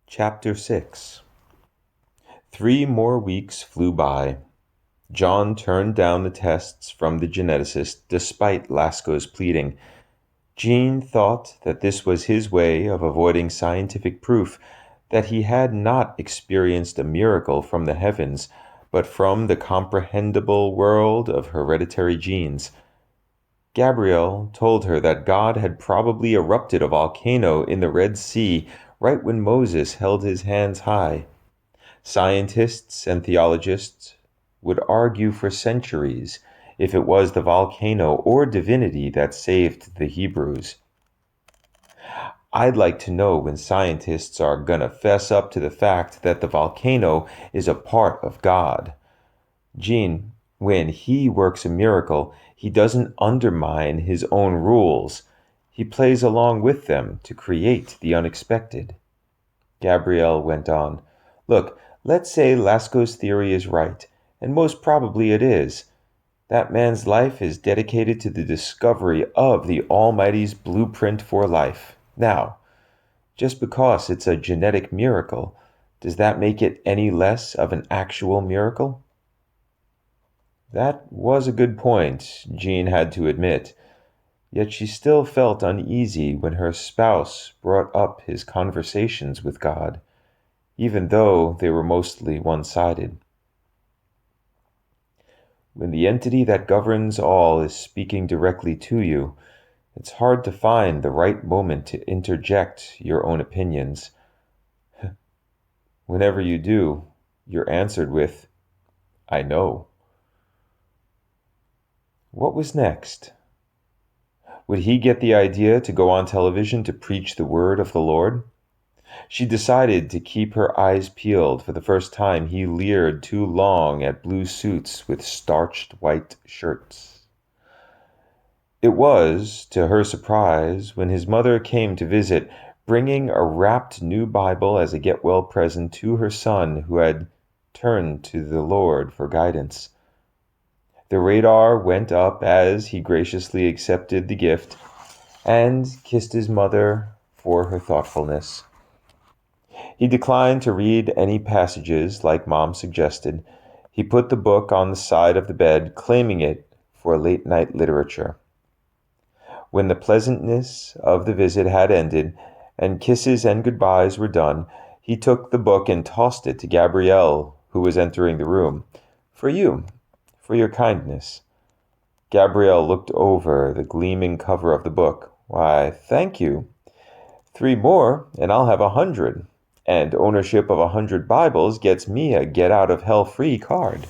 Chapter 6. 3 more weeks flew by. John turned down the tests from the geneticist despite Lasco's pleading. Jean thought that this was his way of avoiding scientific proof that he had not experienced a miracle from the heavens, but from the comprehensible world of hereditary genes. Gabrielle told her that God had probably erupted a volcano in the Red Sea right when Moses held his hands high. Scientists and theologians would argue for centuries if it was the volcano or divinity that saved the Hebrews. I'd like to know when scientists are gonna fess up to the fact that the volcano is a part of God. Jean, when he works a miracle, he doesn't undermine his own rules. He plays along with them to create the unexpected. Gabrielle went on. Look, let's say Lasco's theory is right, and most probably it is. That man's life is dedicated to the discovery of the Almighty's blueprint for life. Now, just because it's a genetic miracle, does that make it any less of an actual miracle? That was a good point, Jean had to admit, yet she still felt uneasy when her spouse brought up his conversations with God, even though they were mostly one-sided. When the entity that governs all is speaking directly to you, it's hard to find the right moment to interject your own opinions. Whenever you do, you're answered with, I know. What was next? Would he get the idea to go on television to preach the word of the Lord? She decided to keep her eyes peeled for the first time he leered too long at blue suits with starched white shirts. It was, to her surprise, when his mother came to visit, bringing a wrapped new Bible as a get-well present to her son who had turned to the Lord for guidance. The radar went up as he graciously accepted the gift and kissed his mother for her thoughtfulness. He declined to read any passages like Mom suggested. He put the book on the side of the bed, claiming it for late-night literature. When the pleasantness of the visit had ended and kisses and goodbyes were done, he took the book and tossed it to Gabrielle, who was entering the room. For you, for your kindness. Gabrielle looked over the gleaming cover of the book. Why, thank you. 3 more, and I'll have 100. And ownership of 100 Bibles gets me a get-out-of-hell-free card.